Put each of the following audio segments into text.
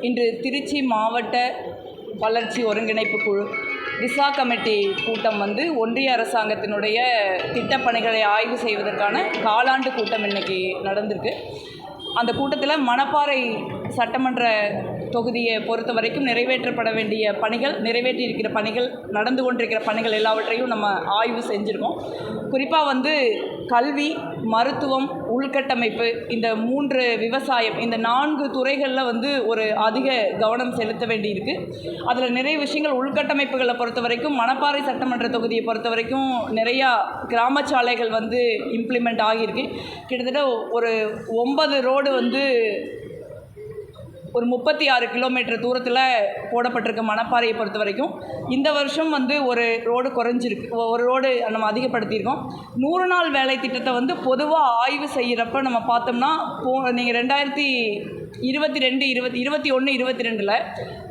இன்று திருச்சி மாவட்ட வளர்ச்சி ஒருங்கிணைப்பு குழு திசா கமிட்டி கூட்டம் ஒன்றிய அரசாங்கத்தினுடைய திட்டப்பணிகளை ஆய்வு செய்வதற்கான காலாண்டு கூட்டம் இன்றைக்கி நடந்திருக்கு. அந்த கூட்டத்தில் மணப்பாறை சட்டமன்ற தொகுதியை பொறுத்த வரைக்கும் நிறைவேற்றப்பட வேண்டிய பணிகள், நிறைவேற்றியிருக்கிற பணிகள், நடந்து கொண்டிருக்கிற பணிகள் எல்லாவற்றையும் நம்ம ஆய்வு செஞ்சுருக்கோம். குறிப்பாக கல்வி, மருத்துவம், உள்கட்டமைப்பு, இந்த 3 விவசாயம், இந்த 4 துறைகளில் ஒரு அதிக கவனம் செலுத்த வேண்டியிருக்கு. அதில் நிறைய விஷயங்கள் உள்கட்டமைப்புகளை பொறுத்த வரைக்கும் மணப்பாறை சட்டமன்ற தொகுதியை பொறுத்த வரைக்கும் நிறையா கிராம சாலைகள் இம்ப்ளிமெண்ட் ஆகியிருக்கு. கிட்டத்தட்ட ஒரு 9 ரோடு ஒரு 36 கிலோமீட்டர் தூரத்தில் போடப்பட்டிருக்கு. மணப்பாறையை பொறுத்த வரைக்கும் இந்த வருஷம் ஒரு ரோடு குறைஞ்சிருக்கு, ஒரு ரோடு நம்ம அதிகப்படுத்தியிருக்கோம். 100 நாள் வேலை திட்டத்தை பொதுவாக ஆய்வு செய்கிறப்ப நம்ம பார்த்தோம்னா, நீங்கள் 2022, 21, 22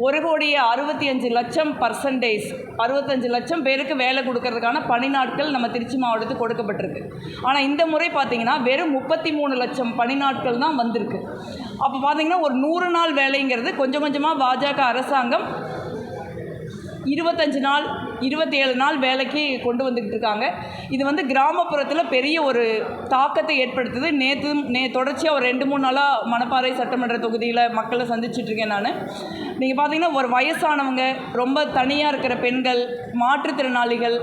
1,65,00,000% 65 லட்சம் பேருக்கு வேலை கொடுக்கறதுக்கான பணி நாட்கள் நம்ம திருச்சி மாவட்டத்துக்கு கொடுக்கப்பட்டிருக்கு. ஆனால் இந்த முறை பார்த்திங்கன்னா வெறும் 33 லட்சம் பணி நாட்கள் தான் வந்திருக்கு. அப்போ பார்த்திங்கன்னா ஒரு 100 நாள் வேலைங்கிறது கொஞ்சம் கொஞ்சமாக பாஜக அரசாங்கம் 25 நாள் 27 நாள் வேலைக்கு கொண்டு வந்துக்கிட்டு இருக்காங்க. இது கிராமப்புறத்தில் பெரிய ஒரு தாக்கத்தை ஏற்படுத்துது. தொடர்ச்சியாக ஒரு 2-3 நாளாக மணப்பாறை சட்டமன்ற தொகுதியில் மக்களை சந்திச்சிட்ருக்கேன் நான். நீங்கள் பார்த்தீங்கன்னா ஒரு வயசானவங்க, ரொம்ப தனியாக இருக்கிற பெண்கள், மாற்றுத்திறனாளிகள்,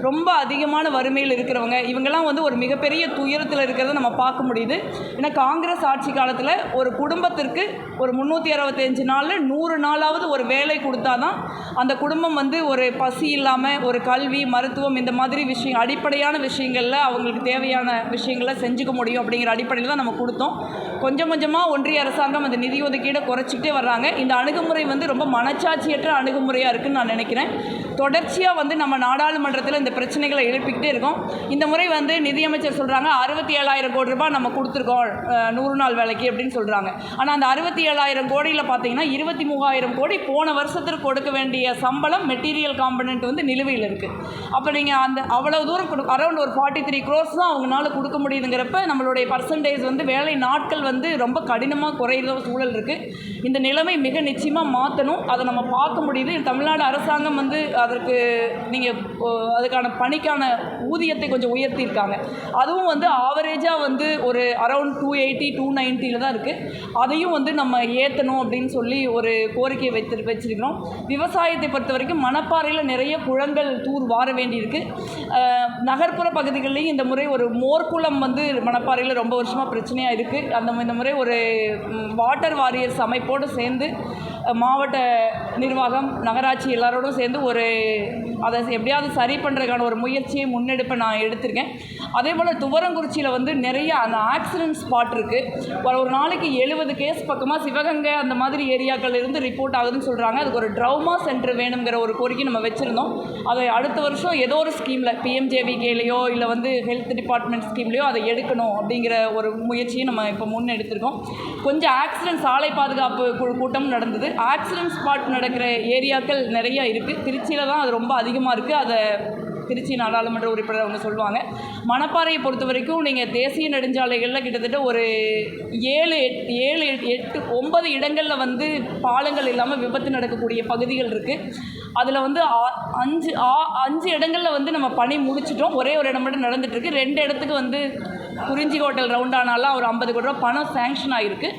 ரொம்ப அதிகமான வறுமையில் இருக்கிறவங்க, இவங்கெல்லாம் ஒரு மிகப்பெரிய துயரத்தில் இருக்கிறத நம்ம பார்க்க முடியுது. ஏன்னா காங்கிரஸ் ஆட்சி காலத்தில் ஒரு குடும்பத்திற்கு ஒரு 365 நாளில் 100 நாளாவது ஒரு வேலை கொடுத்தா தான் அந்த குடும்பம் ஒரு பசி இல்லாமல் ஒரு கல்வி, மருத்துவம், இந்த மாதிரி அடிப்படையான விஷயங்களில் அவங்களுக்கு தேவையான விஷயங்களை செஞ்சுக்க முடியும். அப்படிங்கிற அடிப்படையில் தான் நம்ம கொடுத்தோம். கொஞ்சம் கொஞ்சமாக ஒன்றிய அரசாங்கம் அந்த நிதி ஒதுக்கீடை குறைச்சிக்கிட்டே வர்றாங்க. இந்த அணுகுமுறை ரொம்ப மனச்சாட்சியற்ற அணுகுமுறையாக இருக்குதுன்னு நான் நினைக்கிறேன். தொடர்ச்சியாக நம்ம நாடாளுமன்றத்தில் இந்த பிரச்சனைகளை எழுப்பிக்கிட்டே இருக்கோம். இந்த முறை நிதியமைச்சர் சொல்கிறாங்க 67,000 கோடி ரூபாய் நம்ம கொடுத்துருக்கோம் 100 நாள் வேலைக்கு அப்படின்னு சொல்கிறாங்க. ஆனால் அந்த 67,000 கோடியில் பார்த்தீங்கன்னா 23,000 கோடி போன வருஷத்திற்கு கொடுக்க வேண்டிய சம்பளம், மெட்டீரியல் காம்பனண்ட் நிலுவையில் இருக்குது. அப்போ நீங்கள் அந்த அவ்வளோ தூரம் அரௌண்ட் ஒரு 43 crores தான் அவங்களால கொடுக்க முடியுதுங்கிறப்ப நம்மளுடைய பர்சன்டேஜ் வேலை நாட்கள் ரொம்ப கடினமாக குறையிற சூழல் இருக்குது. இந்த நிலைமை மிக நிச்சயமாக மாற்றணும். அதை நம்ம பார்க்க முடியுது. தமிழ்நாடு அரசாங்கம் அதற்கு நீங்கள் அதுக்கான பணிக்கான ஊதியத்தை கொஞ்சம் உயர்த்தியிருக்காங்க. அதுவும் ஆவரேஜாக ஒரு அரௌண்ட் 280, 290 தான் இருக்குது. அதையும் நம்ம ஏற்றணும் அப்படின்னு சொல்லி ஒரு கோரிக்கையை வச்சிருக்கிறோம். விவசாயத்தை பொறுத்த வரைக்கும் மணப்பாறையில் நிறைய குளங்கள் தூர் வார வேண்டியிருக்கு. நகர்ப்புற பகுதிகளிலையும் இந்த முறை ஒரு மோர்க்குளம் மணப்பாறையில் ரொம்ப வருஷமாக பிரச்சனையாக இருக்குது. இந்த முறை ஒரு வாட்டர் வாரியர்ஸ் அமைப்போடு சேர்ந்து மாவட்ட நிர்வாகம், நகராட்சி எல்லாரோடும் சேர்ந்து அதை எப்படியாவது சரி பண்ணுறதுக்கான ஒரு முயற்சியை முன்னெடுப்பை நான் எடுத்திருக்கேன். அதே போல் துவரங்குறிச்சியில் நிறைய அந்த ஆக்சிடென்ட் ஸ்பாட் இருக்குது. ஒரு நாளைக்கு 70 கேஸ் பக்கமாக சிவகங்கை அந்த மாதிரி ஏரியாக்கள் இருந்து ரிப்போர்ட் ஆகுதுன்னு சொல்கிறாங்க. அதுக்கு ஒரு ட்ரௌமா சென்டர் வேணுங்கிற ஒரு கோரிக்கை நம்ம வச்சுருந்தோம். அதை அடுத்த வருஷம் ஏதோ ஒரு ஸ்கீமில் PMJVKலையோ இல்லை ஹெல்த் டிபார்ட்மெண்ட் ஸ்கீம்லையோ அதை எடுக்கணும் அப்படிங்கிற ஒரு முயற்சியை நம்ம இப்போ முன்னெடுத்திருக்கோம். கொஞ்சம் ஆக்சிடென்ட் சாலை பாதுகாப்பு கூட்டம் நடந்தது. ஆக்சிடென்ட் ஸ்பாட் நடக்கிற ஏரியாக்கள் நிறையா இருக்குது. திருச்சியில் தான் அது ரொம்ப அதிகமாக இருக்குது. அதை திருச்சி நாடாளுமன்ற உறுப்பினர் அவங்க சொல்லுவாங்க. மணப்பாறையை பொறுத்த வரைக்கும் நீங்கள் தேசிய நெடுஞ்சாலைகளில் கிட்டத்தட்ட ஒரு 7, 8, 9 இடங்களில் பாலங்கள் இல்லாமல் விபத்து நடக்கக்கூடிய பகுதிகள் இருக்குது. அதில் 5 இடங்களில் நம்ம பணி முடிச்சிட்டோம். ஒரே ஒரு இடம் மட்டும் நடந்துகிட்ருக்கு. 2 இடத்துக்கு குறிஞ்சி ஹோட்டல் ரவுண்டானாலாம் ஒரு 50 கோடி ரூபா பணம் சேங்ஷன் ஆகிருக்கு.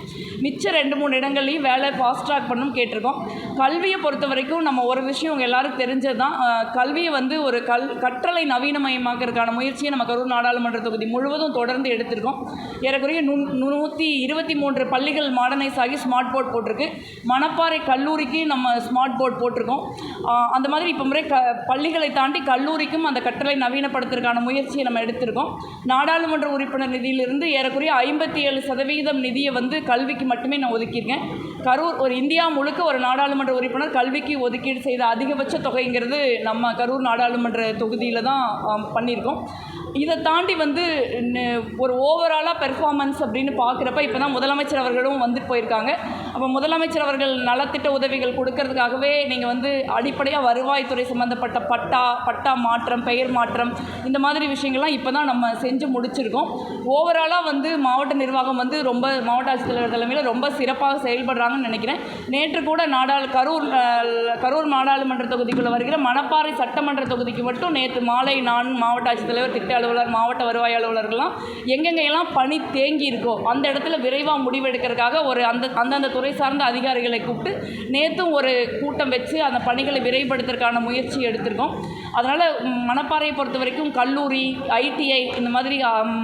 மிச்சம் 2-3 இடங்கள்லையும் வேலை ஃபாஸ்ட் ட்ராக் பண்ணணும் கேட்டிருக்கோம். கல்வியை பொறுத்த வரைக்கும் நம்ம ஒரு விஷயம் உங்கள் எல்லாரும் தெரிஞ்சது தான். கல்வியை ஒரு கற்றலை நவீனமயமாக்கிறதுக்கான முயற்சியை நம்ம கரூர் நாடாளுமன்ற தொகுதி முழுவதும் தொடர்ந்து எடுத்திருக்கோம். ஏறக்குறைய 123 பள்ளிகள் மாடர்னைஸ் ஆகி ஸ்மார்ட் போர்ட் போட்டிருக்கு. மணப்பாறை கல்லூரிக்கு நம்ம ஸ்மார்ட் போர்ட் போட்டிருக்கோம். அந்த மாதிரி இப்போ முறை பள்ளிகளை தாண்டி கல்லூரிக்கும் அந்த கற்றலை நவீனப்படுத்துறதுக்கான முயற்சியை நம்ம எடுத்திருக்கோம். நாடாளுமன்ற உறுப்பினர் நிதியிலிருந்து ஏறக்குறைய 57% நிதியை கல்விக்கு மட்டுமே நான் ஒதுக்கியிருக்கேன். கரூர் ஒரு இந்தியா முழுக்க ஒரு நாடாளுமன்ற உறுப்பினர் கல்விக்கு ஒதுக்கீடு செய்த அதிகபட்ச தொகைங்கிறது நம்ம கரூர் நாடாளுமன்ற தொகுதியில் தான் பண்ணியிருக்கோம். இதை தாண்டி வந்து ஒரு ஓவராலாக பெர்ஃபார்மன்ஸ் அப்படின்னு பார்க்குறப்ப இப்போ தான் முதலமைச்சர் அவர்களும் வந்துட்டு போயிருக்காங்க. அப்போ முதலமைச்சர் அவர்கள் நலத்திட்ட உதவிகள் கொடுக்கறதுக்காகவே நீங்கள் வந்து அடிப்படையாக வருவாய்த்துறை சம்மந்தப்பட்ட பட்டா மாற்றம், பெயர் மாற்றம், இந்த மாதிரி விஷயங்கள்லாம் இப்போ தான் நம்ம செஞ்சு முடிச்சிருக்கோம். ஓவராலாக வந்து மாவட்ட நிர்வாகம் வந்து ரொம்ப மாவட்ட ஆட்சித்தலைவர் தலைமையில் ரொம்ப சிறப்பாக செயல்படுறாங்கன்னு நினைக்கிறேன். நேற்று கூட கரூர் நாடாளுமன்ற தொகுதிக்குள்ளே வருகிற மணப்பாறை சட்டமன்ற தொகுதிக்கு மட்டும் நேற்று மாலை நான் மாவட்ட ஆட்சித்தலைவர், திட்ட அலுவலர், மாவட்ட வருவாய் அலுவலர்கள்லாம் எங்கெங்கெல்லாம் பணி தேங்கி இருக்கோ அந்த இடத்துல விரைவாக முடிவெடுக்கிறதுக்காக ஒரு அந்தந்த துறை சார்ந்த அதிகாரிகளை கூப்பிட்டு நேற்றும் ஒரு கூட்டம் வச்சு அந்த பணிகளை விரைவுபடுத்துறதுக்கான முயற்சி எடுத்திருக்கோம். அதனால் மணப்பாறையை பொறுத்த வரைக்கும் கல்லூரி, ITI, இந்த மாதிரி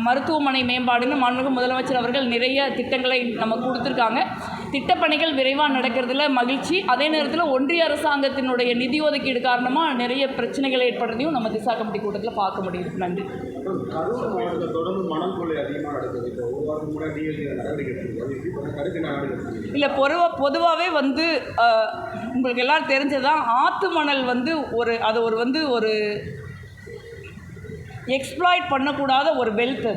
மருத்துவமனை மேம்பாடுன்னு மாண்புமிகு முதலமைச்சர் அவர்கள் நிறைய திட்டங்களை நம்ம கொடுத்துருக்காங்க. திட்டப்பணிகள் விரைவாக நடக்கிறதுல மகிழ்ச்சி. அதே நேரத்தில் ஒன்றிய அரசாங்கத்தினுடைய நிதி ஒதுக்கீடு காரணமாக நிறைய பிரச்சனைகள் ஏற்படுறதையும் நம்ம திசா கமிட்டி கூட்டத்தில் பார்க்க முடியுது. நன்றி. கரூர் மாவட்டத்தில் தொடர்ந்து மணல் கொள்ளை அதிகமாக நடக்குது. இப்போ ஒரு வாரத்துக்கு முன்னாடி இல்லை, பொதுவாகவே வந்து உங்களுக்கு எல்லோரும் தெரிஞ்சதான் ஆற்று மணல் வந்து ஒரு எக்ஸ்ப்ளாய்ட் பண்ணக்கூடாத ஒரு வெல்த்.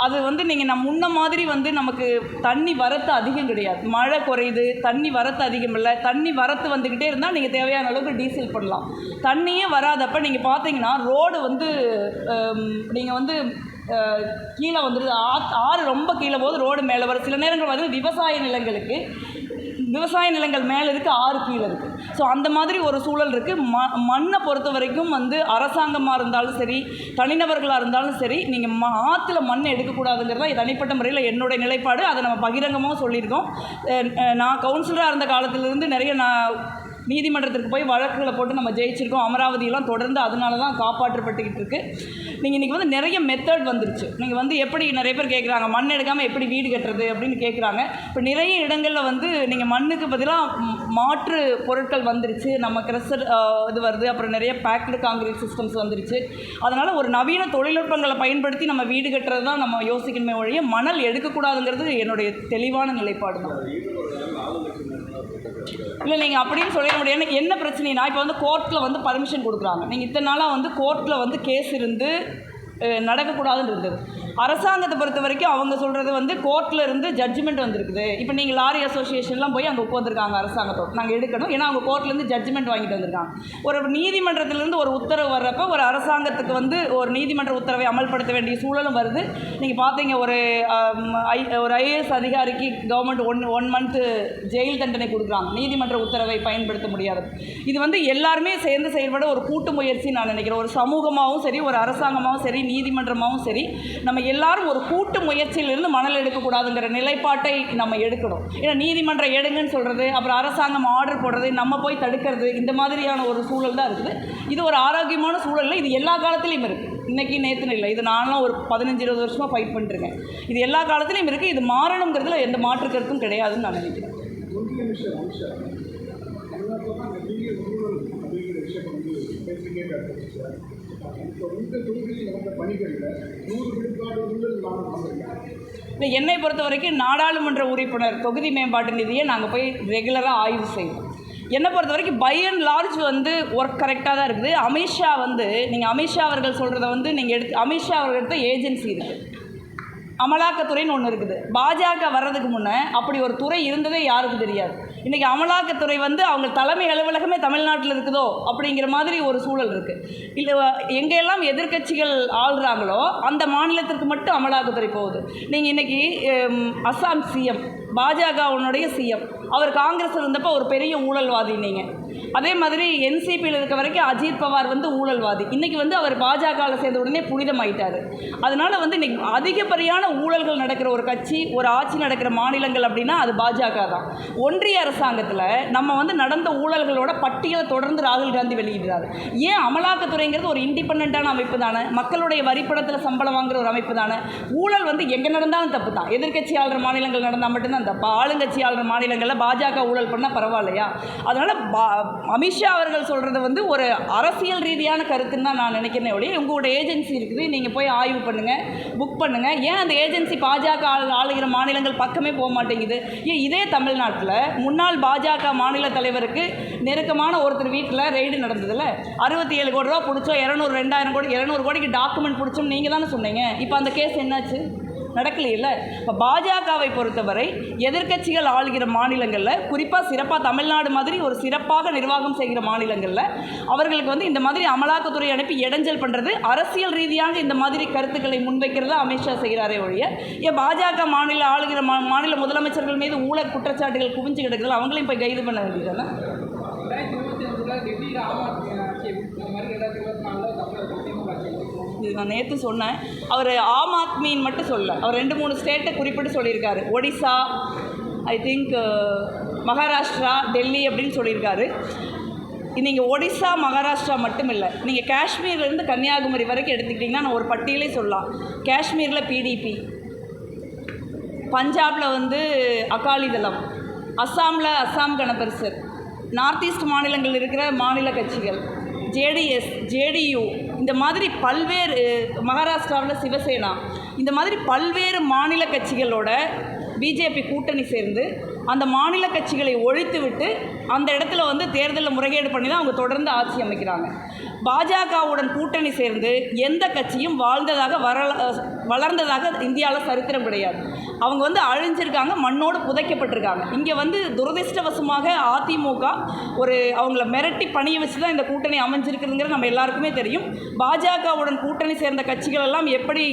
அது வந்து நீங்கள் முன்ன மாதிரி வந்து நமக்கு தண்ணி வரத்து அதிகம் கிடையாது. மழை குறையுது, தண்ணி வரத்து அதிகம் இல்லை. தண்ணி வரத்து வந்துக்கிட்டே இருந்தால் நீங்கள் தேவையான அளவுக்கு டீசல் பண்ணலாம். தண்ணியே வராதப்போ நீங்கள் பார்த்தீங்கன்னா ரோடு வந்து நீங்கள் வந்து கீழே வந்துடுது. ஆறு ரொம்ப கீழே போகுது, ரோடு மேலே வரும். சில நேரங்கள் வந்து விவசாய நிலங்கள் மேலே இருக்குது, ஆறு கீழே இருக்குது. ஸோ அந்த மாதிரி ஒரு சூழல் இருக்குது. மண்ணை பொறுத்த வரைக்கும் வந்து அரசாங்கமாக இருந்தாலும் சரி, தனிநபர்களாக இருந்தாலும் சரி, நீங்கள் ஆற்றுல மண்ணை எடுக்கக்கூடாதுங்கிறதா தனிப்பட்ட முறையில் என்னுடைய நிலைப்பாடு. அதை நம்ம பகிரங்கமாக சொல்லியிருக்கோம். நான் கவுன்சிலராக இருந்த காலத்திலிருந்து நிறைய நீதிமன்றத்திற்கு போய் வழக்குகளை போட்டு நம்ம ஜெயிச்சிருக்கோம். அமராவதியெல்லாம் தொடர்ந்து அதனால தான் காப்பாற்றப்பட்டுக்கிட்டு இருக்குது. நீங்கள் இன்றைக்கி வந்து நிறைய மெத்தட் வந்துருச்சு. நீங்கள் வந்து எப்படி நிறைய பேர் கேட்குறாங்க, மண் எடுக்காமல் எப்படி வீடு கட்டுறது அப்படின்னு கேட்குறாங்க. இப்போ நிறைய இடங்களில் வந்து நீங்கள் மண்ணுக்கு பதிலாக மாற்று பொருட்கள் வந்துருச்சு. நம்ம கிரஷர் இது வருது, அப்புறம் நிறைய பேக்டு காங்கிரீட் சிஸ்டம்ஸ் வந்துருச்சு. அதனால் ஒரு நவீன தொழில்நுட்பங்களை பயன்படுத்தி நம்ம வீடு கட்டுறது தான் நம்ம யோசிக்கணுமே ஒழிய மணல் எடுக்கக்கூடாதுங்கிறது என்னுடைய தெளிவான நிலைப்பாடு தான். இல்லை, நீங்கள் அப்படின்னு சொல்லிட முடியாது. எனக்கு என்ன பிரச்சனைனா, இப்போ வந்து கோர்ட்டில் வந்து பர்மிஷன் கொடுக்குறாங்க. நீங்கள் இத்தனை நாளாக வந்து கோர்ட்டில் வந்து கேஸ் இருந்து நடக்கக்கூடாதுன்னு இருந்தது. அரசாங்கத்தை பொறுத்த வரைக்கும் அவங்க சொல்கிறது வந்து கோர்ட்டில் இருந்து ஜட்ஜ்மெண்ட் வந்திருக்குது. இப்போ நீங்கள் லாரி அசோசியேஷன்லாம் போய் அங்கே உட்காந்துருக்காங்க அரசாங்கத்தோடு, நாங்கள் எடுக்கணும், ஏன்னா அவங்க கோர்ட்லேருந்து ஜட்ஜ்மெண்ட் வாங்கிட்டு வந்திருக்காங்க. ஒரு நீதிமன்றத்திலேருந்து ஒரு உத்தரவு வர்றப்போ ஒரு அரசாங்கத்துக்கு வந்து ஒரு நீதிமன்ற உத்தரவை அமல்படுத்த வேண்டிய சூழலும் வருது. நீங்கள் பார்த்தீங்க, ஒரு IAS அதிகாரிக்கு கவர்மெண்ட் ஒன் மந்த்து ஜெயில் தண்டனை கொடுக்குறாங்க, நீதிமன்ற உத்தரவை பயன்படுத்த முடியாது. இது வந்து எல்லாருமே சேர்ந்து செயல்பட ஒரு கூட்டு முயற்சி நான் நினைக்கிறேன். ஒரு சமூகமாகவும் சரி, ஒரு அரசாங்கமாகவும் சரி, நீதிமன்றமாகவும் சரி, நம்ம எல்லாரும் ஒரு கூட்டு முயற்சியிலிருந்து மணல் எடுக்கக்கூடாதுங்கிற நிலைப்பாட்டை நம்ம எடுக்கணும். ஏன்னா நீதிமன்றம் எடுங்கன்னு சொல்கிறது, அப்புறம் அரசாங்கம் ஆர்டர் போடுறது, நம்ம போய் தடுக்கிறது, இந்த மாதிரியான ஒரு சூழல் தான் இருக்குது. இது ஒரு ஆரோக்கியமான சூழலில் இது எல்லா காலத்துலேயும் இருக்குது. இன்றைக்கி நேற்றுன்னு இல்லை, இது நான்லாம் ஒரு 15-20 வருஷமாக ஃபைட் பண்ணிட்டுருக்கேன். இது எல்லா காலத்துலேயும் இருக்குது. இது மாறணுங்கிறதுல எந்த மாற்று கருத்தும் கிடையாதுன்னு நான் நினைக்கிறேன். என்னை பொறுத்த வரைக்கும் நாடாளுமன்ற உறுப்பினர் தொகுதி மேம்பாட்டு நிதியை நாங்கள் போய் ரெகுலராக ஆய்வு செய்வோம். என்னை பொறுத்த வரைக்கும் பை அண்ட் லார்ஜ் வந்து ஒர்க் கரெக்டாக தான் இருக்குது. அமித்ஷா வந்து நீங்கள் அமித்ஷா அவர்கள் சொல்கிறத வந்து நீங்கள் அமித்ஷா அவர்கள்ட்ட ஏஜென்சி இருக்குது, அமலாக்கத்துறைன்னு ஒன்று இருக்குது. பாஜக வர்றதுக்கு முன்னே அப்படி ஒரு துறை இருந்ததே யாருக்கு தெரியாது. இன்றைக்கி அமலாக்கத்துறை வந்து அவங்க தலைமை அலுவலகமே தமிழ்நாட்டில் இருக்குதோ அப்படிங்கிற மாதிரி ஒரு சூழல் இருக்குது. இல்லை, எங்கெல்லாம் எதிர்க்கட்சிகள் ஆள்றாங்களோ அந்த மாநிலத்திற்கு மட்டும் அமலாக்கத்துறை போகுது. நீங்கள் இன்றைக்கி அஸ்ஸாம் சிஎம் பாஜகவுடைய சிஎம், அவர் காங்கிரஸ் இருந்தப்போ ஒரு பெரிய ஊழல்வாதி. நீங்கள் அதே மாதிரி NCPயில் இருக்க வரைக்கும் அஜித் பவார் வந்து ஊழல்வாதி. இன்றைக்கி வந்து அவர் பாஜகவில் சேர்ந்த உடனே புனிதமாயிட்டார். அதனால் வந்து இன்றைக்கி அதிகப்படியான ஊழல்கள் நடக்கிற ஒரு கட்சி, ஒரு ஆட்சி நடக்கிற மாநிலங்கள் அப்படின்னா அது பாஜக தான். ஒன்றிய அரசாங்கத்தில் நம்ம வந்து நடந்த ஊழல்களோட பட்டியலை தொடர்ந்து ராகுல் காந்தி வெளியிடுறாரு. ஏன் அமலாக்கத்துறைங்கிறது ஒரு இண்டிபெண்ட்டான அமைப்பு தானே, மக்களுடைய வரிப்படத்தில் சம்பளம் வாங்குகிற ஒரு அமைப்பு தானே. ஊழல் வந்து எங்கே நடந்தாலும் தப்பு தான். எதிர்க்கட்சி ஆளுற மாநிலங்கள் நடந்தால் மட்டும்தான் தப்பா? ஆளுங்கட்சி ஆளுற மாநிலங்களில் பாஜக ஊழல் பண்ணால் பரவாயில்லையா? அதனால் அமித்ஷா அவர்கள் சொல்கிறது வந்து ஒரு அரசியல் ரீதியான கருத்துன்னு தான் நான் நினைக்கிறேன் ஒழிய உங்களோட ஏஜென்சி இருக்குது, நீங்கள் போய் ஆய்வு பண்ணுங்கள், புக் பண்ணுங்கள். ஏன் அந்த ஏஜென்சி பாஜக ஆளுகிற மாநிலங்கள் பக்கமே போக மாட்டேங்குது? ஏன் இதே தமிழ்நாட்டில் முன்னாள் பாஜக மாநில தலைவருக்கு நெருக்கமான ஒருத்தர் வீட்டில் ரெய்டு நடந்ததில்ல, 67 கோடி ரூபா பிடிச்சோம், 200 கோடிக்கு டாக்குமெண்ட் பிடிச்சோம் நீங்கள் தானே சொன்னீங்க. இப்போ அந்த கேஸ் என்னாச்சு? நடக்கலையில்ல. இப்போ பாஜகவை பொறுத்தவரை எதிர்க்கட்சிகள் ஆளுகிற மாநிலங்களில், குறிப்பாக சிறப்பாக தமிழ்நாடு மாதிரி ஒரு சிறப்பாக நிர்வாகம் செய்கிற மாநிலங்களில் அவர்களுக்கு வந்து இந்த மாதிரி அமலாக்கத்துறை அனுப்பி இடைஞ்சல் பண்ணுறது, அரசியல் ரீதியாக இந்த மாதிரி கருத்துக்களை முன்வைக்கிறத அமித்ஷா செய்கிறாரே ஒழிய, ஏன் பாஜக மாநில ஆளுகிற மாநில முதலமைச்சர்கள் மீது ஊழல் குற்றச்சாட்டுகள் குவிஞ்சு கிடக்குது, அவங்களையும் போய் கைது பண்ண வேண்டியதானே? இது நான் நேற்று சொன்னேன். அவர் ஆம் ஆத்மின்னு மட்டும் சொல்ல, அவர் 2-3 ஸ்டேட்டை குறிப்பிட்டு சொல்லியிருக்காரு. ஒடிசா, ஐ திங்க் மகாராஷ்டிரா, டெல்லி அப்படின்னு சொல்லியிருக்காரு. நீங்கள் ஒடிசா மகாராஷ்டிரா மட்டும் இல்லை, நீங்கள் காஷ்மீர்லேருந்து கன்னியாகுமரி வரைக்கும் எடுத்துக்கிட்டிங்கன்னா நான் ஒரு பட்டியலே சொல்லலாம். காஷ்மீரில் பிடிபி, பஞ்சாபில் வந்து அகாலிதளம், அஸ்ஸாமில் அஸ்ஸாம் கணபரிஷத், நார்த் ஈஸ்ட் மாநிலங்கள் இருக்கிற மாநில கட்சிகள், ஜேடிஎஸ், ஜேடியு, இந்த மாதிரி பல்வேறு, மகாராஷ்டிராவில் சிவசேனா, இந்த மாதிரி பல்வேறு மாநில கட்சிகளோட பிஜேபி கூட்டணி சேர்ந்து அந்த மாநில கட்சிகளை ஒழித்துவிட்டு அந்த இடத்துல வந்து தேர்தலில் முறைகேடு பண்ணி தான் அவங்க தொடர்ந்து ஆட்சி அமைக்கிறாங்க. பாஜகவுடன் கூட்டணி சேர்ந்து எந்த கட்சியும் வளர்ந்ததாக இந்தியாவில் சரித்திரம் கிடையாது. அவங்க வந்து அழிஞ்சிருக்காங்க, மண்ணோடு புதைக்கப்பட்டிருக்காங்க. இங்கே வந்து துரதிர்ஷ்டவசமாக அதிமுக அவங்கள மிரட்டி பணிய வச்சு தான் இந்த கூட்டணி அமைஞ்சிருக்குதுங்கிறது நம்ம எல்லாருக்குமே தெரியும். பாஜகவுடன் கூட்டணி சேர்ந்த கட்சிகள் எல்லாம் எப்படி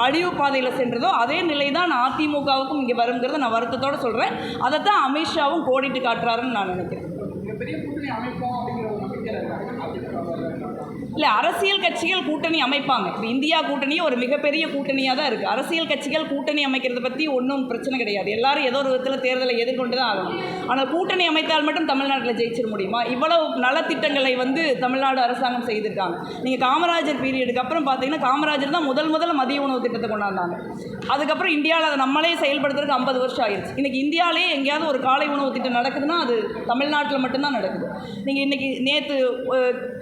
அழிவு பாதையில் சென்றதோ அதே நிலை தான் அதிமுகவுக்கும் இங்கே வருங்கிறத நான் வருத்தத்தோடு சொல்கிறேன். அதை தான் அமித்ஷாவும் கோடிட்டு காட்டுறாருன்னு நான் நினைக்கிறேன். இல்லை, அரசியல் கட்சிகள் கூட்டணி அமைப்பாங்க. இப்போ இந்தியா கூட்டணியும் ஒரு மிகப்பெரிய கூட்டணியாக தான் இருக்குது. அரசியல் கட்சிகள் கூட்டணி அமைக்கிறத பற்றி ஒன்றும் பிரச்சனை கிடையாது. எல்லாரும் ஏதோ ஒரு விதத்தில் தேர்தலை எதிர்கொண்டு தான் ஆகணும். ஆனால் கூட்டணி அமைத்தால் மட்டும் தமிழ்நாட்டில் ஜெயிச்சிட முடியுமா? இவ்வளவு நலத்திட்டங்களை வந்து தமிழ்நாடு அரசாங்கம் செய்திருக்காங்க. நீங்கள் காமராஜர் பீரியடுக்கு அப்புறம் பார்த்தீங்கன்னா காமராஜர் தான் முதல்ல மதிய உணவு திட்டத்தை கொண்டாந்தாங்க. அதுக்கப்புறம் இந்தியாவில் அதை நம்மளே செயல்படுத்துறதுக்கு 50 வருஷம் ஆயிடுச்சு. இன்றைக்கி இந்தியாவிலே எங்கேயாவது ஒரு காலை உணவு திட்டம் நடக்குதுன்னா அது தமிழ்நாட்டில் மட்டும்தான் நடக்குது. நீங்கள் இன்றைக்கி நேற்று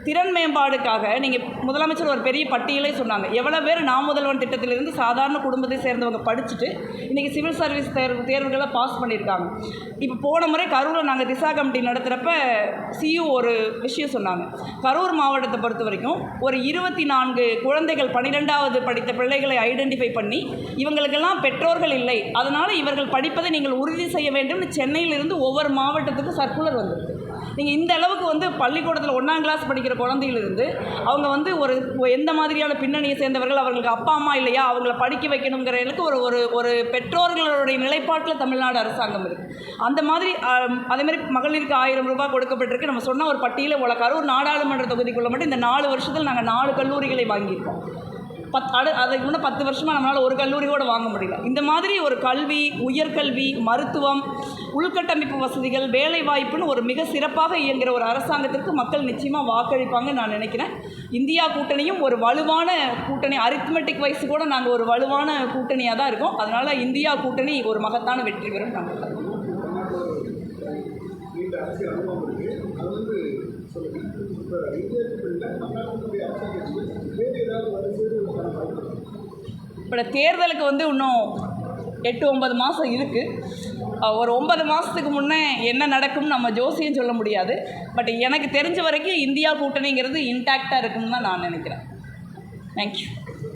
திறன் மேம்பாடுக்காக நீங்கள் முதலமைச்சர் ஒரு பெரிய பட்டியலே சொன்னாங்க. எவ்வளோ பேர் நாம் முதல்வன் திட்டத்திலிருந்து சாதாரண குடும்பத்தை சேர்ந்தவங்க படிச்சுட்டு இன்றைக்கி சிவில் சர்வீஸ் தேர்வுகளை பாஸ் பண்ணியிருக்காங்க. இப்போ போன முறை கரூரில் நாங்கள் திசா கமிட்டி நடத்துகிறப்ப சியு ஒரு விஷயம் சொன்னாங்க. கரூர் மாவட்டத்தை பொறுத்த வரைக்கும் ஒரு 24 குழந்தைகள் 12வது படித்த பிள்ளைகளை ஐடென்டிஃபை பண்ணி இவங்களுக்கெல்லாம் பெற்றோர்கள் இல்லை, அதனால் இவர்கள் படிப்பதை நீங்கள் உறுதி செய்ய வேண்டும்னு சென்னையிலிருந்து ஒவ்வொரு மாவட்டத்துக்கும் சர்க்குலர் வந்திருக்கு. நீங்கள் இந்த அளவுக்கு வந்து பள்ளிக்கூடத்தில் 1ஆம் கிளாஸ் படிக்கிற குழந்தையிலிருந்து அவங்க வந்து எந்த மாதிரியான பின்னணியை சேர்ந்தவர்கள், அவங்களுக்கு அப்பா அம்மா இல்லையா, அவங்கள படிக்க வைக்கணுங்கிறதுக்கு ஒரு பெற்றோர்களுடைய நிலைப்பாட்டில் தமிழ்நாடு அரசாங்கம் இருக்குது. அந்த மாதிரி அதேமாதிரி மகளிருக்கு 1000 ரூபாய் கொடுக்கப்பட்டிருக்கு. நம்ம சொன்ன ஒரு பட்டியலை கரூர் நாடாளுமன்ற தொகுதிக்குள்ள மட்டும் இந்த 4 வருஷத்தில் நாங்கள் 4 கல்லூரிகளை வாங்கியிருக்கோம். அதுக்கு முன்னே 10 வருஷமாக நம்மளால் ஒரு கல்லூரி கூட வாங்க முடியல. இந்த மாதிரி ஒரு கல்வி, உயர்கல்வி, மருத்துவம், உள்கட்டமைப்பு வசதிகள், வேலை வாய்ப்புன்னு ஒரு மிக சிறப்பாக இயங்குகிற ஒரு அரசாங்கத்திற்கு மக்கள் நிச்சயமாக வாக்களிப்பாங்கன்னு நான் நினைக்கிறேன். இந்தியா கூட்டணியும் ஒரு வலுவான கூட்டணி, அரித்மெட்டிக் வைஸ் கூட நாங்கள் ஒரு வலுவான கூட்டணியாக தான் இருக்கோம். அதனால் இந்தியா கூட்டணி ஒரு மகத்தான வெற்றி பெறும் நாங்கள். இப்போ தேர்தலுக்கு வந்து இன்னும் 8-9 மாதம் இருக்குது. ஒரு 9 மாதத்துக்கு முன்னே என்ன நடக்கும்னு நம்ம ஜோசியம் சொல்ல முடியாது. பட் எனக்கு தெரிஞ்ச வரைக்கும் இந்தியா கூட்டணிங்கிறது இன்டாக்டாக இருக்குன்னு தான் நான் நினைக்கிறேன். தேங்க்யூ.